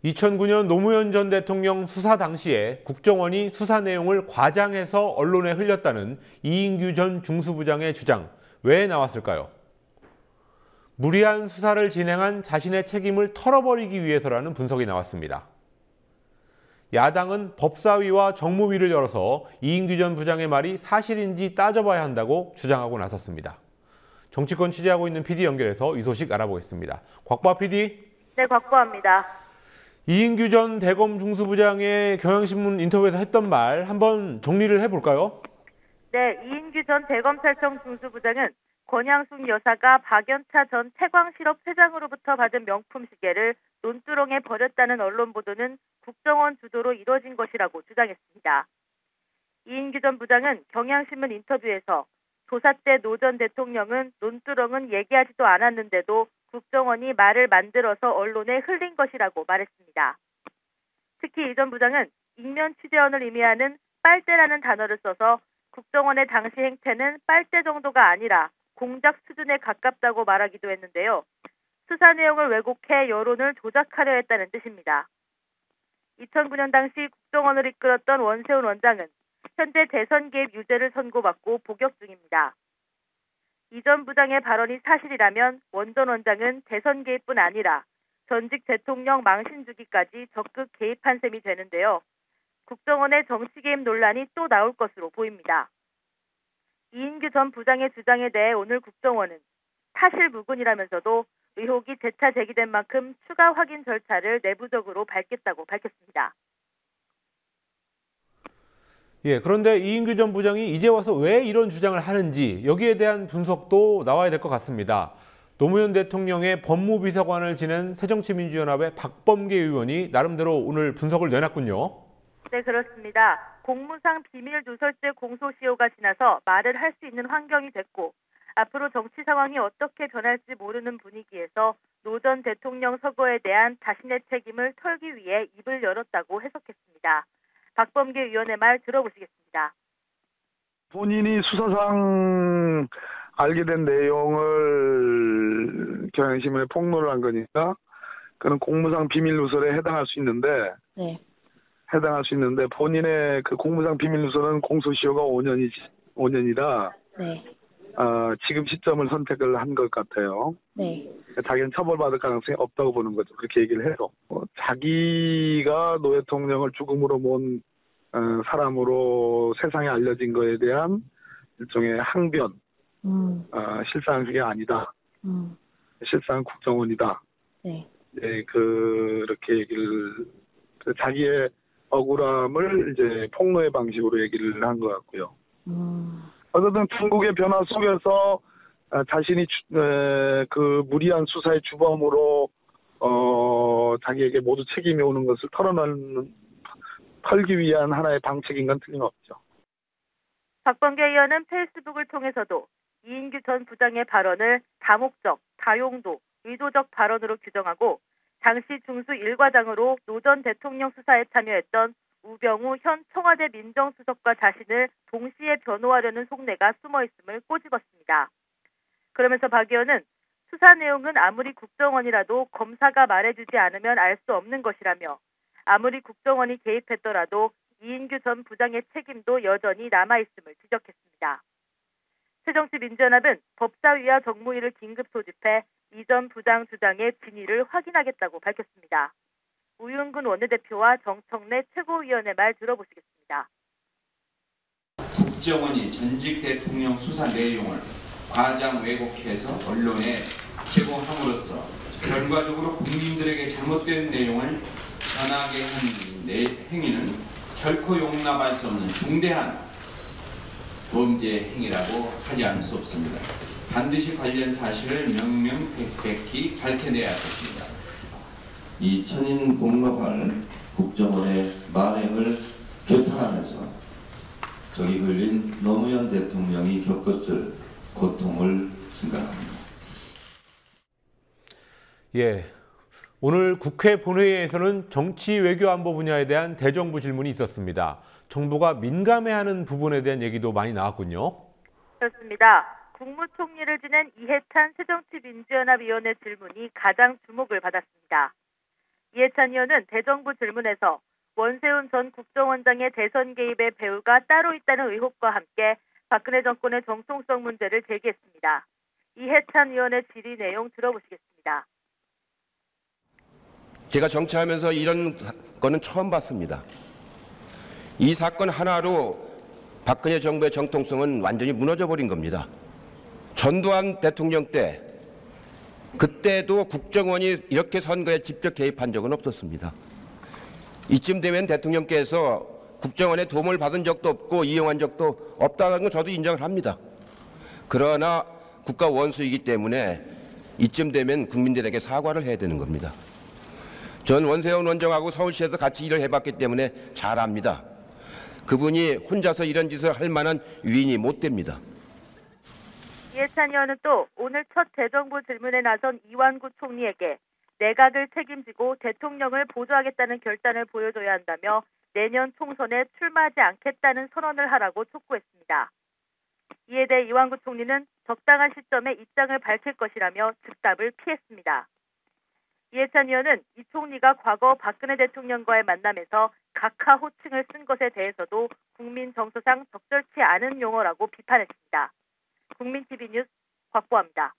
2009년 노무현 전 대통령 수사 당시에 국정원이 수사 내용을 과장해서 언론에 흘렸다는 이인규 전 중수부장의 주장, 왜 나왔을까요? 무리한 수사를 진행한 자신의 책임을 털어버리기 위해서라는 분석이 나왔습니다. 야당은 법사위와 정무위를 열어서 이인규 전 부장의 말이 사실인지 따져봐야 한다고 주장하고 나섰습니다. 정치권 취재하고 있는 PD 연결해서 이 소식 알아보겠습니다. 곽보아 PD. 네, 곽보아입니다. 이인규 전 대검 중수부장의 경향신문 인터뷰에서 했던 말 한번 정리를 해볼까요? 네, 이인규 전 대검찰청 중수부장은 권양숙 여사가 박연차 전 태광실업 회장으로부터 받은 명품 시계를 논두렁에 버렸다는 언론 보도는 국정원 주도로 이뤄진 것이라고 주장했습니다. 이인규 전 부장은 경향신문 인터뷰에서 조사 때 노 전 대통령은 논두렁은 얘기하지도 않았는데도 국정원이 말을 만들어서 언론에 흘린 것이라고 말했습니다. 특히 이 전 부장은 익명 취재원을 의미하는 빨대라는 단어를 써서 국정원의 당시 행태는 빨대 정도가 아니라 공작 수준에 가깝다고 말하기도 했는데요. 수사 내용을 왜곡해 여론을 조작하려 했다는 뜻입니다. 2009년 당시 국정원을 이끌었던 원세훈 원장은 현재 대선 개입 유죄를 선고받고 복역 중입니다. 이 전 부장의 발언이 사실이라면 원 전 원장은 대선 개입뿐 아니라 전직 대통령 망신 주기까지 적극 개입한 셈이 되는데요. 국정원의 정치 개입 논란이 또 나올 것으로 보입니다. 이인규 전 부장의 주장에 대해 오늘 국정원은 사실무근이라면서도 의혹이 재차 제기된 만큼 추가 확인 절차를 내부적으로 밟겠다고 밝혔습니다. 그런데 이인규 전 부장이 이제 와서 왜 이런 주장을 하는지 여기에 대한 분석도 나와야 될 것 같습니다. 노무현 대통령의 법무비서관을 지낸 새정치민주연합의 박범계 의원이 나름대로 오늘 분석을 내놨군요. 네, 그렇습니다. 공무상 비밀 누설죄 공소시효가 지나서 말을 할 수 있는 환경이 됐고 앞으로 정치 상황이 어떻게 변할지 모르는 분위기에서 노 전 대통령 서거에 대한 자신의 책임을 털기 위해 입을 열었다고 해석했습니다. 박범계 의원의 말 들어보시겠습니다. 본인이 수사상 알게 된 내용을 경향신문에 폭로를 한 거니까 그는 공무상 비밀 누설에 해당할 수 있는데 본인의 그 공무상 비밀 누설은 공소시효가 5년이라 지금 시점을 선택을 한 것 같아요. 자기는 처벌받을 가능성이 없다고 보는 거죠. 그렇게 얘기를 해서 자기가 노 대통령을 죽음으로 모은 사람으로 세상에 알려진 거에 대한 일종의 항변, 실상은 그게 아니다. 실상은 국정원이다. 그렇게 얘기를, 자기의 억울함을 이제 폭로의 방식으로 얘기를 한 것 같고요. 어쨌든 중국의 변화 속에서 자신이 그 무리한 수사의 주범으로 자기에게 모두 책임이 오는 것을 털기 위한 하나의 방책인 건 틀림없죠. 박범계 의원은 페이스북을 통해서도 이인규 전 부장의 발언을 다목적, 다용도, 의도적 발언으로 규정하고 당시 중수 1과장으로 노 전 대통령 수사에 참여했던 우병우 현 청와대 민정수석과 자신을 동시에 변호하려는 속내가 숨어있음을 꼬집었습니다. 그러면서 박 의원은 수사 내용은 아무리 국정원이라도 검사가 말해주지 않으면 알 수 없는 것이라며 아무리 국정원이 개입했더라도 이인규 전 부장의 책임도 여전히 남아있음을 지적했습니다. 새정치민주연합은 법사위와 정무위를 긴급 소집해 이 전 부장 주장의 진위를 확인하겠다고 밝혔습니다. 우윤근 원내대표와 정청래 최고위원의 말 들어보시겠습니다. 국정원이 전직 대통령 수사 내용을 과장 왜곡해서 언론에 제공함으로써 결과적으로 국민들에게 잘못된 내용을 전하게 한 행위는 결코 용납할 수 없는 중대한 범죄 행위라고 하지 않을 수 없습니다. 반드시 관련 사실을 명명백백히 밝혀내야 할 것입니다. 이 천인 공로할 국정원의 만행을 규탄하면서 적이 걸린 노무현 대통령이 겪었을 고통을 생각합니다. 오늘 국회 본회의에서는 정치 외교 안보 분야에 대한 대정부 질문이 있었습니다. 정부가 민감해하는 부분에 대한 얘기도 많이 나왔군요. 그렇습니다. 국무총리를 지낸 이해찬 새정치민주연합위원의 질문이 가장 주목을 받았습니다. 이해찬 의원은 대정부 질문에서 원세훈 전 국정원장의 대선 개입의 배후가 따로 있다는 의혹과 함께 박근혜 정권의 정통성 문제를 제기했습니다. 이해찬 의원의 질의 내용 들어보시겠습니다. 제가 정치하면서 이런 사건은 처음 봤습니다. 이 사건 하나로 박근혜 정부의 정통성은 완전히 무너져버린 겁니다. 전두환 대통령 때 그때도 국정원이 이렇게 선거에 직접 개입한 적은 없었습니다. 이쯤 되면 대통령께서 국정원의 도움을 받은 적도 없고 이용한 적도 없다는 건 저도 인정을 합니다. 그러나 국가 원수이기 때문에 이쯤 되면 국민들에게 사과를 해야 되는 겁니다. 전 원세훈 원장하고 서울시에서 같이 일을 해봤기 때문에 잘 압니다. 그분이 혼자서 이런 짓을 할 만한 위인이 못 됩니다. 이해찬 의원은 또 오늘 첫 대정부 질문에 나선 이완구 총리에게 내각을 책임지고 대통령을 보조하겠다는 결단을 보여줘야 한다며 내년 총선에 출마하지 않겠다는 선언을 하라고 촉구했습니다. 이에 대해 이완구 총리는 적당한 시점에 입장을 밝힐 것이라며 즉답을 피했습니다. 이해찬 의원은 이 총리가 과거 박근혜 대통령과의 만남에서 각하 호칭을 쓴 것에 대해서도 국민 정서상 적절치 않은 용어라고 비판했습니다. 국민TV 뉴스 곽보아입니다.